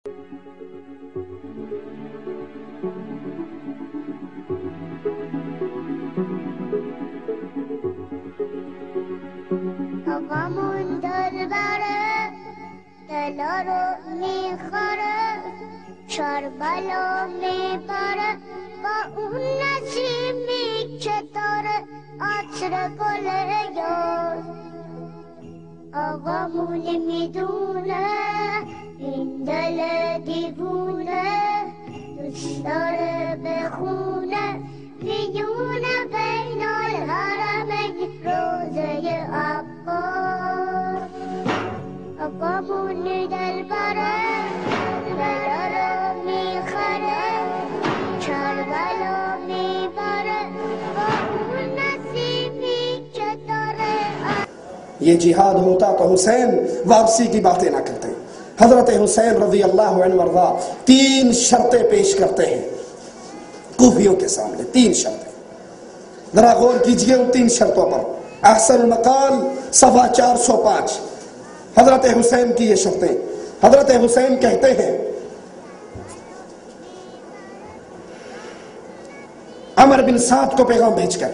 غمون دل بره دلا رو میخوره شربلا میبره با اون نسیمی که داره عطر گل یار. آقامون میدونه این دل دیوونه دوست داره بخونه میونه بین الحرمین روزه عباس. آقامون دل بره دلا رو میخره کربلا میبره با اون نسیمی که داره. یہ جہاد ہوتا تو حسین واپسی کی باتیں نہ کرتے. حضرت حسین رضی اللہ عنہ وارضا 3 شرطیں پیش کرتے ہیں کوفیوں کے سامنے. 3 شرطیں ذرا غور کیجئے ان 3 شرطوں پر. احسن المقال صفحہ 405 حضرت حسین کی یہ شرطیں. حضرت حسین کہتے ہیں عمر بن سعد کو پیغام بھیج کر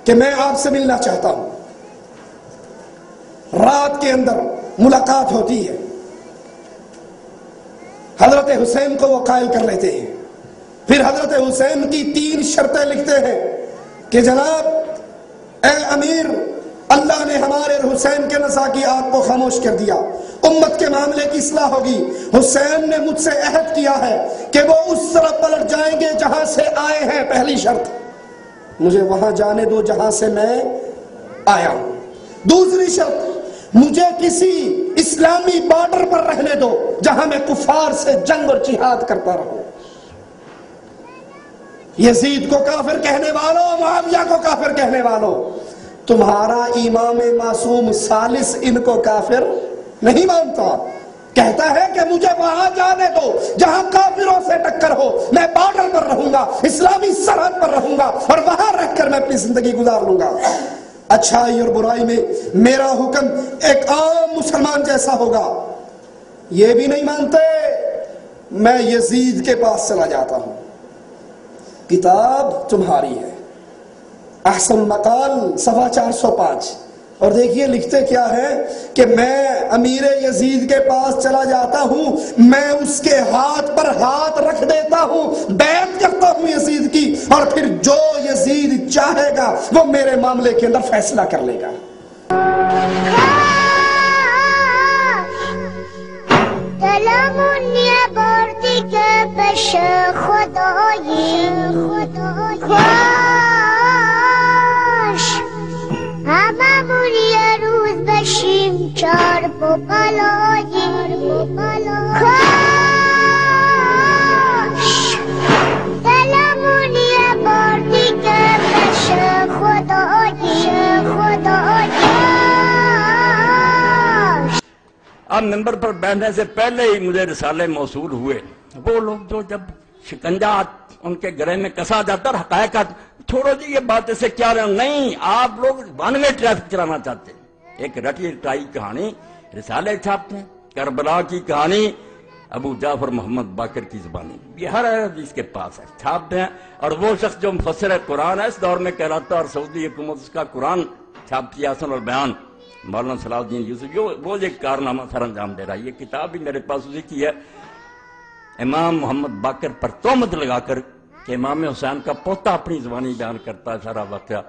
کہ میں آپ سے ملنا چاہتا ہوں. رات کے اندر ملاقات ہوتی ہے. حضرت حسین کو وہ قائل کر لیتے ہیں. پھر حضرت حسین کی 3 شرطیں لکھتے ہیں کہ جناب اے امیر اللہ نے ہمارے حسین کے نزا کی آگ کو خاموش کر دیا. امت کے معاملے کی اصلاح ہوگی. حسین نے مجھ سے عہد کیا ہے کہ وہ اس طرف پلٹ جائیں گے جہاں سے آئے ہیں. پہلی شرط مجھے وہاں جانے دو جہاں سے میں آیا ہوں. دوسری شرط مجھے کسی اسلامی بارڈر پر رہنے دو جہاں میں کفار سے جنگ اور جہاد کرتا رہوں. یزید کو کافر کہنے والوں معاویہ کو کافر کہنے والوں تمہارا امام معصوم ثالث ان کو کافر نہیں مانتا. کہتا ہے کہ مجھے وہاں جانے دو جہاں کافروں سے ٹکر ہو. میں بارڈر پر رہوں گا اسلامی سرحد پر رہوں گا اور وہاں رہ کر میں اپنی زندگی گزار لوں گا. اچھائی اور برائی میں میرا حکم ایک عام مسلمان جیسا ہوگا. یہ بھی نہیں مانتے. میں یزید کے پاس چلا جاتا ہوں. کتاب تمہاری ہے. احسن المقال صفحہ 405 اور دیکھیے لکھتے کیا ہے کہ میں امیر یزید کے پاس چلا جاتا ہوں. میں اس کے ہاتھ پر ہاتھ رکھ دیتا ہوں بیعت کرتا ہوں یزید کی اور پھر جو یزید چاہے گا وہ میرے معاملے کے اندر فیصلہ کر لے گا. دلمون یه بار دیگه بشه خدایی کاش هممون یه روز بشیم چرب و بلایی کاش دلمون یه بار دیگه بشه خدایی. اب ممبر پر بیٹھنے سے پہلے ہی مجھے رسالے موصول ہوئے. وہ لوگ جو جب شکنجہ ان کے گرے میں کسا جاتا اور حقائق چھوڑو جی یہ بات سے کیا رہے نہیں آپ لوگ 1 وے ٹریفک چلانا چاہتے ہیں. ایک رٹی رٹائی کہانی رسالے چھاپتے ہیں. کربلا کی کہانی ابو جعفر محمد باقر کی زبانی یہ ہر حدیث کے پاس ہے چھاپتے ہیں. اور وہ شخص جو مفسر قرآن ہے اس دور میں کہلاتا اور سعودی حکومت اس کا قرآن چھاپتی حسن البیان مولانا صلاح الدین یوسف وہ ایک کارنامہ سر انجام دے رہا ہے. یہ کتاب بھی میرے پاس اسی کی ہے. امام محمد باقر پر تہمت لگا کر کہ امام حسین کا پوتا اپنی زبانی بیان کرتا ہے سارا واقعہ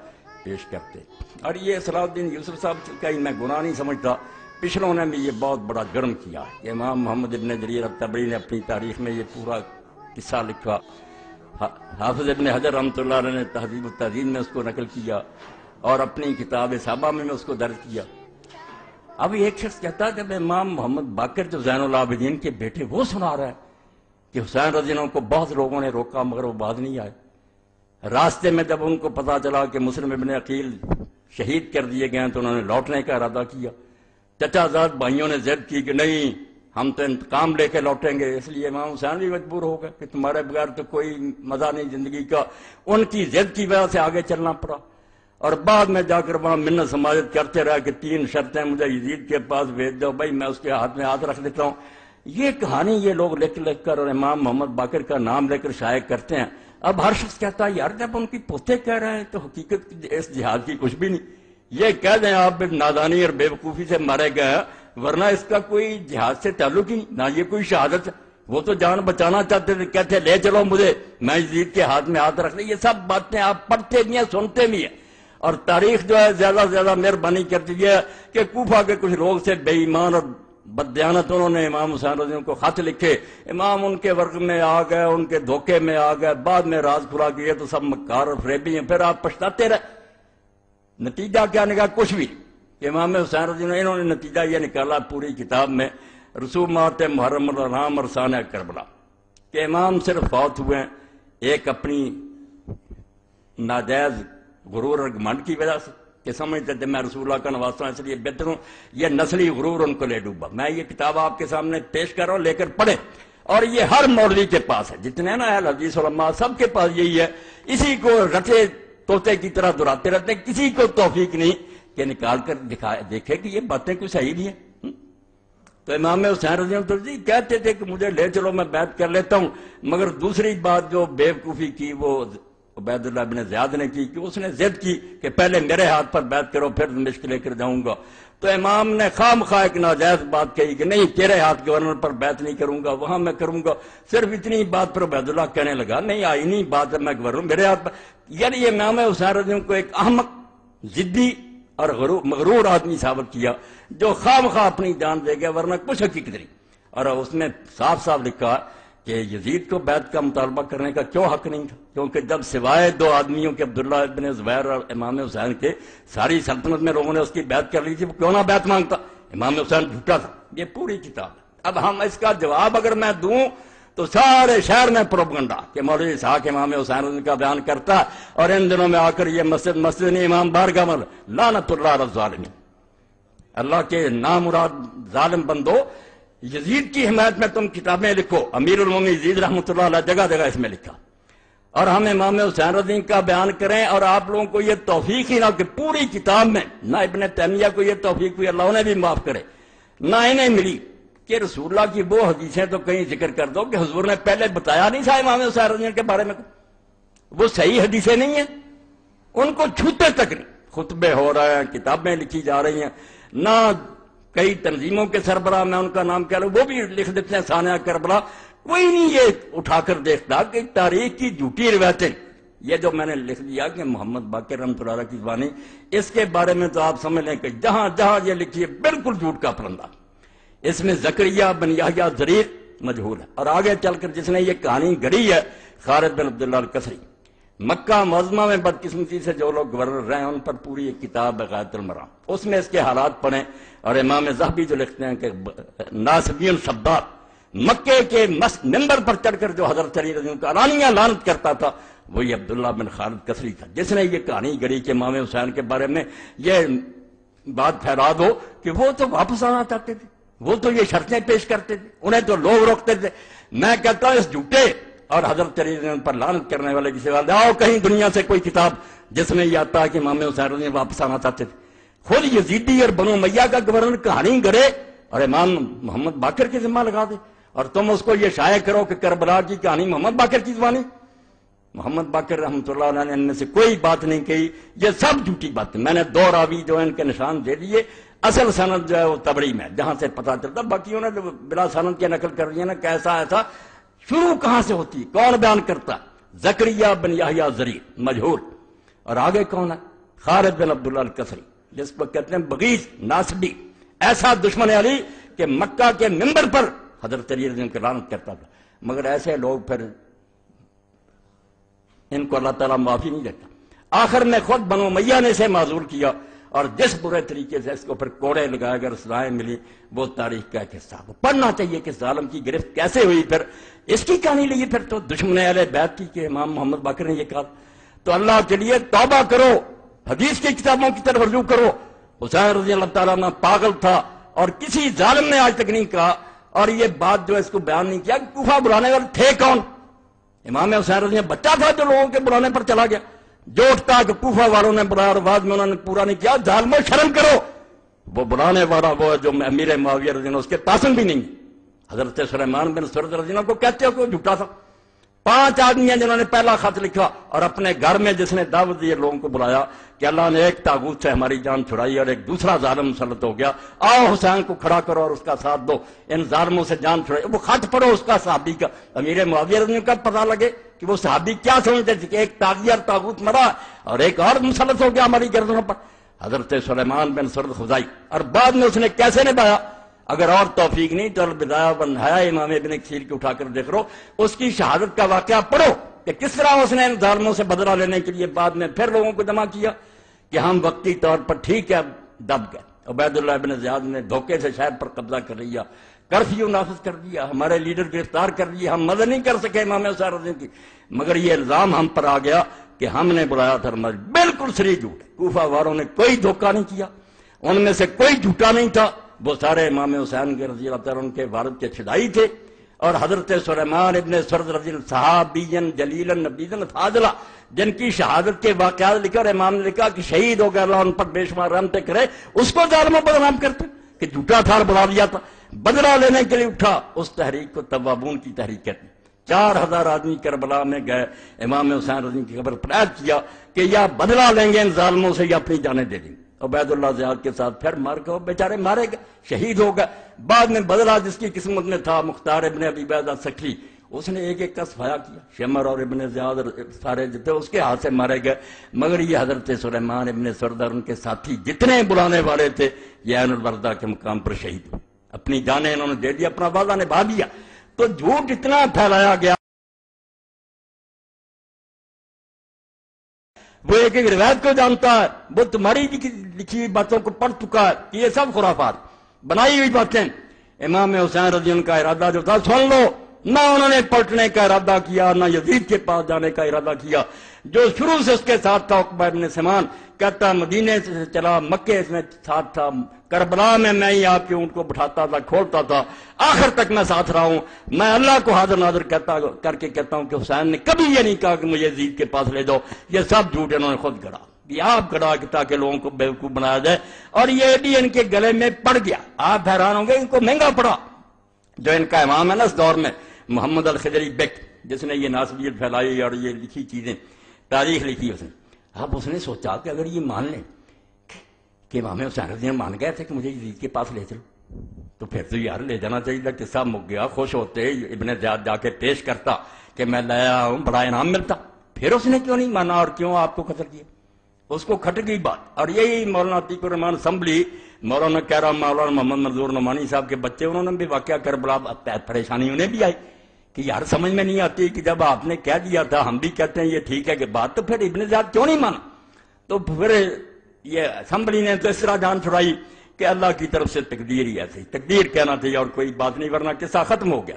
پیش کرتے. اور یہ صلاح الدین یوسف صاحب کا ہی میں گناہ نہیں سمجھتا. پچھلوں نے بھی یہ بہت بڑا جرم کیا کہ امام محمد ابن جریر الطبری نے اپنی تاریخ میں یہ پورا قصہ لکھا. حافظ ابن حجر رحمۃ اللہ علیہ نے تہذیب التہذیب میں اس کو نقل کیا اور اپنی کتاب صحابہ میں اس کو درج کیا. اب ایک شخص کہتا ہے جب امام محمد باقر جو زین العابدین کے بیٹے وہ سنا رہا ہے کہ حسین رضی اللہ عنہ کو بہت لوگوں نے روکا مگر وہ بعد نہیں آئے. راستے میں جب ان کو پتا چلا کہ مسلم ابن عقیل شہید کر دیے گئے تو انہوں نے لوٹنے کا ارادہ کیا. چچا زاد بھائیوں نے ضد کی کہ نہیں ہم تو انتقام لے کے لوٹیں گے. اس لیے امام حسین بھی مجبور ہو گئے کہ تمہارے بغیر تو کوئی مزہ نہیں زندگی کا. ان کی ضد کی وجہ سے آگے چلنا پڑا اور بعد میں جا کر وہاں منت سماجت کرتے رہا کہ 3 شرطیں مجھے یزید کے پاس بھیج دو. بھائی میں اس کے ہاتھ میں ہاتھ رکھ دیتا ہوں یہ کہانی یہ لوگ لکھ لکھ کر اور امام محمد باقر کا نام لے کر شائع کرتے ہیں. اب ہر شخص کہتا ہے یار جب ان کی پوتے کہہ رہے ہیں تو حقیقت اس جہاد کی کچھ بھی نہیں. یہ کہہ دیں آپ نادانی اور بے وقوفی سے مارے گئے ہیں، ورنہ اس کا کوئی جہاد سے تعلق ہی نہیں، نہ یہ کوئی شہادت ہے. وہ تو جان بچانا چاہتے تھے، کہتے لے چلو مجھے، میں یزید کے ہاتھ میں ہاتھ رکھ لیں. یہ سب باتیں آپ پڑھتے بھی ہیں، سنتے بھی ہیں. اور تاریخ جو ہے زیادہ سے زیادہ مہربانی کرتی ہے کہ کوفہ کے کچھ لوگ سے بے ایمان اور بددیانت انہوں نے امام حسین رضی اللہ عنہ کو خط لکھے، امام ان کے ورق میں آ گئے، ان کے دھوکے میں آ گئے، بعد میں راز کھلا کہ یہ تو سب مکار اور فریبی ہیں. پھر آپ پچھتاتے رہے. نتیجہ کیا نکلا؟ کچھ بھی. امام حسین رضی اللہ عنہ انہوں نے نتیجہ یہ نکالا پوری کتاب میں رسومات محرم الحرام اور سانحہ کربلا کہ امام صرف فوت ہوئے ہیں ایک اپنی ناجائز غرور اور گھمنڈ کی وجہ سے کہ سمجھتے تھے میں رسول اللہ کا نواسا ہوں اس لیے بہتر ہوں. یہ نسلی غرور ان کو لے ڈوبا. میں یہ کتاب آپ کے سامنے پیش کر رہا ہوں، لے کر پڑھیں. اور یہ ہر مولوی کے پاس ہے، جتنے نا اہل حدیث علماء سب کے پاس یہی ہے. اسی کو رٹے طوطے کی طرح دہراتے رہتے ہیں. کسی کو توفیق نہیں کہ نکال کر دیکھے کہ یہ باتیں کوئی صحیح نہیں ہیں. تو امام حسین رضی اللہ عنہ کہتے تھے کہ مجھے لے چلو میں بیعت کر لیتا ہوں، مگر دوسری بات جو بے وقوفی کی وہ عبید اللہ بن زیاد نے کی کہ اس نے ضد کی کہ پہلے میرے ہاتھ پر بیعت کرو پھر دمشق لے کر جاؤں گا. تو امام نے خام خواہ ایک ناجائز بات کہی کہ نہیں تیرے ہاتھ گورنر پر بیعت نہیں کروں گا، وہاں میں کروں گا. صرف اتنی بات پر عبید اللہ کہنے لگا نہیں آئی نہیں بات ہے میں گورنر میرے ہاتھ پر. یعنی یہ امام حسین رضی اللہ عنہ کو ایک احمق، ضدی اور مغرور آدمی ثابت کیا جو خام خواہ اپنی جان دے گیا، ورنہ کچھ حقیقت نہیں. اور اس نے صاف صاف لکھا کہ یزید کو بیعت کا مطالبہ کرنے کا کیوں حق نہیں تھا، کیونکہ جب سوائے دو آدمیوں کے عبداللہ ابن زبیر اور امام حسین کے ساری سلطنت میں لوگوں نے اس کی بیعت کر لی تھی، وہ کیوں نہ بیعت مانگتا. امام حسین جھوٹا تھا. یہ پوری کتاب ہے. اب ہم اس کا جواب اگر میں دوں تو سارے شہر میں پروپگنڈا کہ مولوی اسحاق امام حسین کا بیان کرتا، اور ان دنوں میں آ کر یہ مسجد نہیں امام بارگاہ میں لعنت اللہ علی الظالمین. اللہ کے نامراد ظالم بندو، یزید کی حمایت میں تم کتابیں لکھو. امیر المومنین یزید رحمۃ اللہ علیہ جگہ جگہ اس میں لکھا. اور ہم امام حسین رضی اللہ عنہ کا بیان کریں، اور آپ لوگوں کو یہ توفیق ہی نہ کہ پوری کتاب میں نہ ابن تیمیہ کو یہ توفیق ہوئی، اللہ انہیں بھی معاف کرے، نہ انہیں ملی کہ رسول اللہ کی وہ حدیثیں تو کہیں ذکر کر دو کہ حضور نے پہلے بتایا نہیں تھا امام حسین رضی اللہ عنہ کے بارے میں. وہ صحیح حدیثیں نہیں ہیں، ان کو چھوتے تک نہیں. خطبے ہو رہے ہیں، کتابیں لکھی جا رہی ہیں، نہ کئی تنظیموں کے سربراہ میں ان کا نام کہہ رہا ہوں وہ بھی لکھ دیتے ہیں سانحہ کربلا. کوئی نہیں یہ اٹھا کر دیکھتا کہ تاریخ کی جھوٹی روایتیں. یہ جو میں نے لکھ دیا کہ محمد باقر رحمۃ اللہ علیہ کی زبانی، اس کے بارے میں تو آپ سمجھ لیں کہ جہاں جہاں یہ لکھی ہے بالکل جھوٹ کا پرندہ. اس میں زکریہ بن یحییٰ ضریر مجہول ہے. اور آگے چل کر جس نے یہ کہانی گڑھی ہے خالد بن عبداللہ القصری. مکہ معظمہ میں بدقسمتی سے جو لوگ گورنر رہے ہیں ان پر پوری ایک کتاب ہے غایۃ المرام. اس میں اس کے حالات پڑھیں. اور امام ذہبی جو لکھتے ہیں کہ ناصبین شباب مکے کے ممبر پر چڑھ کر جو حضرت علی رضی اللہ عنہ کا علانیہ لعنت کرتا تھا وہی عبداللہ بن خالد قصری تھا، جس نے یہ کہانی گڑھی کہ امام حسین کے بارے میں یہ بات پھیلا دو کہ وہ تو واپس آنا چاہتے تھے، وہ تو یہ شرطیں پیش کرتے تھے، انہیں تو لوگ روکتے تھے. میں کہتا ہوں اس جھوٹے اور حضرت علی رضی اللہ عنہ پر لعنت کرنے والے کی سوال آؤ کہیں دنیا سے کوئی کتاب جس میں یہ آتا ہے کہ امام حسین رضی اللہ عنہ واپس آنا چاہتے تھے. خود یزیدی اور بنو امیہ کا گورنر کہانی گڑے اور امام محمد باقر کے ذمہ لگا دے، اور تم اس کو یہ شائع کرو کہ کربلا کی کہانی محمد باقر کی زبانی. محمد باقر رحمۃ اللہ علیہ نے ان میں سے کوئی بات نہیں کہی. یہ سب جھوٹی باتیں. میں نے دو راوی جو ان کے نشان دے دیے. اصل سند جو ہے وہ تبری میں جہاں سے پتہ چلتا، باقی انہوں نے بلا سند کی نقل کر دی ہے نا کیسا ایسا. شروع کہاں سے ہوتی، کون بیان کرتا؟ زکریہ بن یحییٰ ضریر مجہول. اور آگے کون ہے؟ خالد بن عبداللہ القصری، جس کو کہتے ہیں بغیض ناصبی، ایسا دشمن علی کہ مکہ کے ممبر پر حضرت علی رضی اللہ عنہ کی لعنت کرتا تھا. مگر ایسے لوگ پھر ان کو اللہ تعالیٰ معافی نہیں دیتا. آخر میں خود بنو امیہ نے اسے معذور کیا، اور جس برے طریقے سے اس کو پھر کوڑے لگائے کر سزائیں ملی وہ تاریخ کا ایک حصہ. وہ پڑھنا چاہیے کہ ظالم کی گرفت کیسے ہوئی. پھر اس کی کہانی لیے پھر تو دشمن اہل بیت کی کہ امام محمد باقر نے یہ کہا. تو اللہ کے لیے توبہ کرو، حدیث کی کتابوں کی طرف رجوع کرو. حسین رضی اللہ تعالیٰ عنہ پاگل تھا اور کسی ظالم نے آج تک نہیں کہا. اور یہ بات جو اس کو بیان نہیں کیا کہ کوفہ بلانے والے تھے کون. امام حسین رضی اللہ بچہ تھا جو لوگوں کے بلانے پر چلا گیا، جو اٹھتا کہ کوفہ والوں نے بلایا اور بعد میں انہوں نے پورا نہیں کیا. ظالموں شرم کرو. وہ بلانے والا وہ جو امیر معاویہ رضی اللہ اس کے پاسن بھی نہیں. حضرت سلیمان بن سرد رضی اللہ عنہ کو کہتے ہو کہ وہ جھوٹا تھا. 5 آدمی ہیں جنہوں نے پہلا خط لکھا اور اپنے گھر میں جس نے دعوت دی لوگوں کو بلایا کہ اللہ نے ایک طاغوت سے ہماری جان چھڑائی اور ایک دوسرا ظالم مسلط ہو گیا, آؤ حسین کو کھڑا کرو اور اس کا ساتھ دو, ان ظالموں سے جان چھڑائی. وہ خط پڑھو اس کا صحابی کا. امیر معاویہ رضی اللہ عنہ کا پتہ لگے کہ وہ صحابی کیا سمجھتے تھے کہ ایک طاغیہ اور طاغوت مرا اور ایک اور مسلط ہو گیا ہماری گردنوں پر. حضرت سلیمان بن سرد خزائی, اور بعد میں اس نے کیسے نبھایا, اگر اور توفیق نہیں تو البدایہ والنہایہ امام ابن کثیر کی اٹھا کر دیکھ رہو, اس کی شہادت کا واقعہ پڑھو کہ کس طرح اس نے ان ظالموں سے بدلہ لینے کے لیے بعد میں پھر لوگوں کو جمع کیا کہ ہم وقتی طور پر ٹھیک ہے دب گئے. عبید اللہ ابن زیاد نے دھوکے سے شہر پر قبضہ کر لیا, کرفیو نافذ کر دیا, ہمارے لیڈر گرفتار کر لیے, ہم مدد نہیں کر سکے امام حسین رضی اللہ عنہ کی, مگر یہ الزام ہم پر آ گیا کہ ہم نے بلایا تھا. بالکل صریح جھوٹ. کوفہ والوں نے کوئی دھوکہ نہیں کیا, ان میں سے کوئی جھوٹا نہیں تھا. وہ سارے امام حسین کے رضی اللہ تعالیٰ عنہ کے والد کے چھدائی تھے. اور حضرت سلیمان ابن سرد رضی اللہ صحابین جلیلا نبیذا فاضلا, جن کی شہادت کے واقعات لکھا اور امام نے لکھا کہ شہید ہو گیا, اللہ ان پر بے شمار رحمتیں کرے, اس کو ظالموں پر بدنام کرتے کہ جھوٹا تھا اور بلا دیا تھا. بدلہ لینے کے لیے اٹھا, اس تحریک کو توابون کی تحریک کہتے ہیں. 4000 آدمی کربلا میں گئے, امام حسین رضی کی خبر پر عید کیا کہ یا بدلہ لیں گے ان ظالموں سے یا اپنی جانیں دے دیں گے. عبید اللہ زیاد کے ساتھ پھر مار کے بیچارے مارے گئے, شہید ہو گئے. بعد میں بدلہ جس کی قسمت میں تھا, مختار ابن ابی بیضہ سکری, اس نے ایک ایک کا صفایا کیا. شمر اور ابن زیاد سارے جتنے اس کے ہاتھ سے مارے گئے. مگر یہ حضرت سلیمان ابن سرد اور ان کے ساتھی جتنے بلانے والے تھے یہ عین البردہ کے مقام پر شہید ہوئے. اپنی جانیں انہوں نے دے دیا, اپنا وعدہ نبھا دیا. تو جھوٹ اتنا پھیلایا گیا, وہ ایک ایک روایت کو جانتا ہے, وہ تمہاری لکھی ہوئی باتوں کو پڑھ چکا ہے کہ یہ سب خرافات بنائی ہوئی باتیں. امام حسین رضی اللہ عنہ کا ارادہ جو تھا سن لو, نہ انہوں نے پلٹنے کا ارادہ کیا, نہ یزید کے پاس جانے کا ارادہ کیا. جو شروع سے اس کے ساتھ تھا عقبہ ابن سمان, کہتا مدینے سے چلا, مکے میں ساتھ تھا, کربلا میں ہی آپ کے اونٹ کو بٹھاتا تھا, کھولتا تھا, آخر تک میں ساتھ رہا ہوں. میں اللہ کو حاضر ناظر کر کے کہتا ہوں کہ حسین نے کبھی یہ نہیں کہا کہ مجھے یزید کے پاس لے جاؤ. یہ سب جھوٹ انہوں نے خود گڑا, یہ آپ گڑا تاکہ لوگوں کو بیوقوف بنایا جائے, اور یہ بھی ان کے گلے میں پڑ گیا. آپ حیران ہوں گے, ان کو مہنگا پڑا. جو ان کا امام ہے نا اس دور میں, محمد الخضری بیک, جس نے یہ ناسبیت پھیلائی اور یہ لکھی چیزیں, تاریخ لکھی اس نے. اب اس نے سوچا کہ اگر یہ مان لیں کہ امام حسین رضی اللہ عنہ مان گئے تھے کہ مجھے یزید کے پاس لے چلو, تو پھر تو یار لے جانا چاہیے تھا. قصہ مک گیا. خوش ہوتے ابن زیاد جا کے پیش کرتا کہ میں لایا ہوں, بڑا انعام ملتا. پھر اس نے کیوں نہیں مانا اور کیوں آپ کو قتل کیا؟ اس کو کھٹ گئی بات. اور یہی مولانا عتیق الرحمان اسمبلی, مولانا کہہ رہا مولانا محمد منظور نعمانی صاحب کے بچے, انہوں نے بھی واقعہ کربلا پریشانی انہیں بھی آئی کہ یار سمجھ میں نہیں آتی کہ جب آپ نے کہہ دیا تھا, ہم بھی کہتے ہیں یہ ٹھیک ہے کہ بات, تو پھر ابن زیاد کیوں نہیں مانا؟ تو پھر یہ اسمبلی نے تو اس طرح جان چھڑائی کہ اللہ کی طرف سے تقدیر ہی ایسی, تقدیر کہنا تھی اور کوئی بات نہیں, ورنہ قصہ ختم ہو گیا.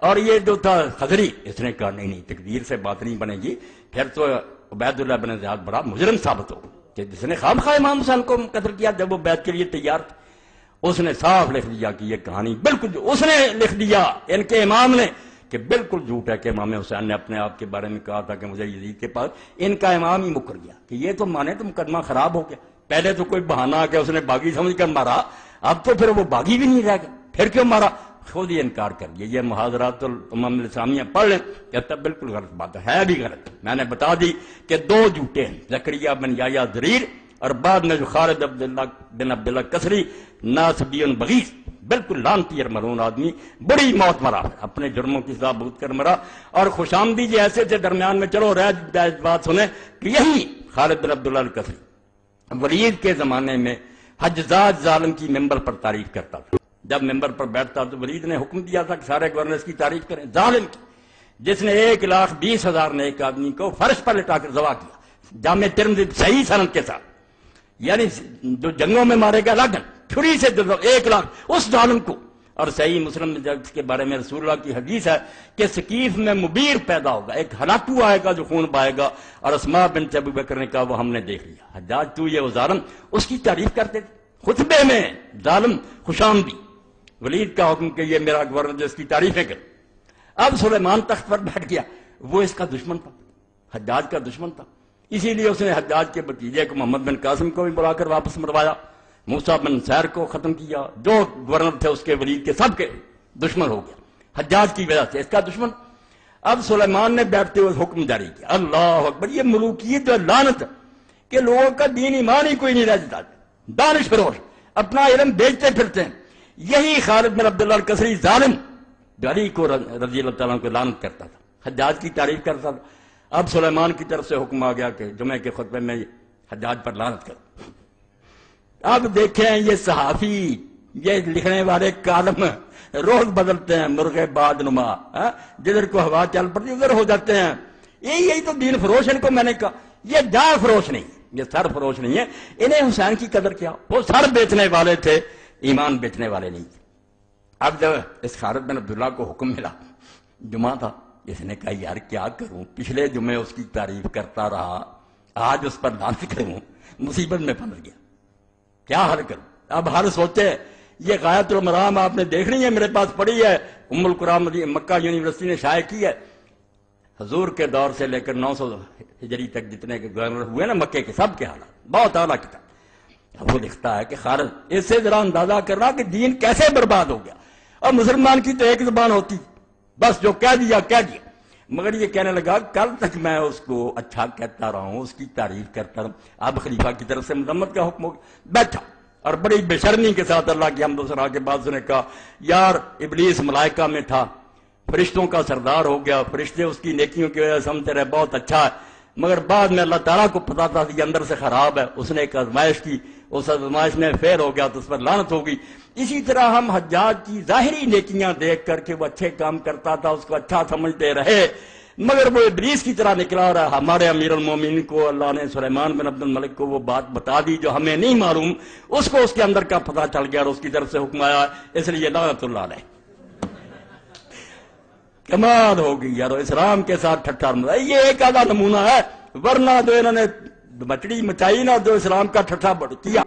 اور یہ جو تھا خضری, اس نے کہا نہیں تقدیر سے بات نہیں بنے گی. پھر تو عبید اللہ بن زیاد بڑا مجرم ثابت ہو کہ جس نے خام خواہ امام حسین کو قتل کیا جب وہ بیعت کے لیے تیار تھے. اس نے صاف لکھ دیا کہ یہ کہانی بالکل, اس نے لکھ دیا ان کے امام نے کہ بالکل جھوٹ ہے کہ امام حسین نے اپنے آپ کے بارے میں کہا تھا کہ مجھے یزید کے پاس. ان کا امام ہی مکر گیا کہ یہ تو مانے تو مقدمہ خراب ہو گیا. پہلے تو کوئی بہانہ آ کے اس نے باغی سمجھ کر مارا, اب تو پھر وہ باغی بھی نہیں رہ گیا, پھر کیوں مارا؟ خود ہی انکار کر دیا. یہ محاضرات الامم الاسلامیہ پڑھ لیں, کہتا بالکل غلط بات ہے بھی غلط. میں نے بتا دی کہ 2 جھوٹے ہیں, زکریا بن یحییٰ ضریر اور بعد میں جو خالد بن عبداللہ کسری ناصبی بغیث, بالکل لانتی اور ملعون آدمی, بڑی موت مرا, اپنے جرموں کی سزا بھگت کر مرا. اور خوش آمدی ایسے تھے درمیان میں, چلو رہ بات سنیں کہ یہی خالد بن عبداللہ الکسری ولید کے زمانے میں حجاج ظالم کی ممبر پر تعریف کرتا تھا. جب ممبر پر بیٹھتا تو ولید نے حکم دیا تھا کہ سارے گورنرز کی تعریف کریں. ظالم کی, جس نے 1,20,000 نے ایک آدمی کو فرش پر لٹا کر ذبح کیا, جامع ترمذی صحیح سند کے ساتھ, یعنی جو جنگوں میں مارے گا لگن چھری سے 1 لاکھ اس ظالم کو. اور صحیح مسلم کے بارے میں رسول اللہ کی حدیث ہے کہ ثقیف میں مبیر پیدا ہوگا, ایک ہلاکو آئے گا جو خون بہائے گا. اور اسماء بنت ابو بکر نے کہا وہ ہم نے دیکھ لیا. حجاج تو یہ وہ ظالم, اس کی تعریف کرتے تھے خطبے میں, ظالم خوش آمدی. ولید کا حکم کہ یہ میرا گورنر جس کی تعریفیں کر. اب سلیمان تخت پر بیٹھ گیا, وہ اس کا دشمن تھا, حجاج کا دشمن تھا. اسی لیے اس نے حجاج کے بھتیجے کو محمد بن قاسم کو بھی بلا کر واپس مروایا, موسیٰ بن سیر کو ختم کیا, جو گورنر تھے اس کے ولید کے سب کے دشمن ہو گیا حجاج کی وجہ سے، اس کا دشمن۔ اب سلیمان نے بیٹھتے ہوئے حکم جاری کیا، اللہ اکبر، یہ ملوکیت جو لعنت کہ لوگوں کا دین ایمان ہی کوئی نہیں رہ جاتا، دانش فروش اپنا علم بیچتے پھرتے ہیں۔ یہی خالد بن عبداللہ الکسری ظالم جو علی کو رضی اللہ تعالیٰ کو لعنت کرتا تھا، حجاج کی تعریف کرتا تھا، اب سلیمان کی طرف سے حکم آ گیا کہ جمعے کے خطبے میں حجاج پر لعنت کرو۔ اب دیکھیں یہ صحافی، یہ لکھنے والے کالم روز بدلتے ہیں، مرغے باد نما، جدھر کو ہوا چل پڑتی ادھر ہو جاتے ہیں۔ یہی تو دین فروش ان کو میں نے کہا، یہ جان فروش نہیں، یہ سر فروش نہیں ہے۔ انہیں حسین کی قدر کیا، وہ سر بیچنے والے تھے، ایمان بیچنے والے نہیں تھے۔ اب جب اس خالد بن عبداللہ کو حکم ملا، جمعہ تھا، اس نے کہا یار کیا کروں، پچھلے جمعے اس کی تعریف کرتا رہا، آج اس پر لعنت کروں، مصیبت میں پھنس گیا، کیا حل کروں؟ اب حل سوچے، یہ غایۃ المرام آپ نے دیکھنی ہے، میرے پاس پڑی ہے، ام القرآن مکہ یونیورسٹی نے شائع کی ہے، حضور کے دور سے لے کر 900 ہجری تک جتنے کے گورنر ہوئے نا مکے کے، سب کے حالات، بہت اعلیٰ کتاب۔ وہ لکھتا ہے کہ خالد، اس سے ذرا اندازہ کرنا کہ دین کیسے برباد ہو گیا، اور مسلمان کی تو ایک زبان ہوتی، بس جو کہہ دیا کہہ دیا۔ مگر یہ کہنے لگا کل تک میں اس کو اچھا کہتا رہا ہوں، اس کی تعریف کرتا رہا، اب خلیفہ کی طرف سے مذمت کا حکم ہو گیا، بیٹھا اور بڑی بے شرمی کے ساتھ اللہ کی حمد و ثنا کے بعد اس نے کہا یار ابلیس ملائکہ میں تھا، فرشتوں کا سردار ہو گیا، فرشتے اس کی نیکیوں کی وجہ سے سمجھتے رہے بہت اچھا ہے، مگر بعد میں اللہ تعالیٰ کو پتا تھا کہ اندر سے خراب ہے، اس نے ایک آزمائش کی، اس آزمائش میں فیل ہو گیا تو اس پر لعنت ہو گئی۔ اسی طرح ہم حجاج کی ظاہری نیکیاں دیکھ کر کے وہ اچھے کام کرتا تھا، اس کو اچھا سمجھتے رہے، مگر وہ ابلیس کی طرح نکلا رہا۔ ہمارے امیر المومنین کو اللہ نے سلیمان بن عبد الملک کو وہ بات بتا دی جو ہمیں نہیں معلوم، اس کو اس کے اندر کا پتہ چل گیا اور اس کی طرف سے حکم آیا، اس لیے لعنت اللہ علیہ۔ کمال ہو گئی یار، اسلام کے ساتھ ٹھٹھا مزہ، یہ ایک آدھا نمونہ ہے، ورنہ جو انہوں نے مچڑی مچائی نا، جو اسلام کا ٹھٹھا کیا۔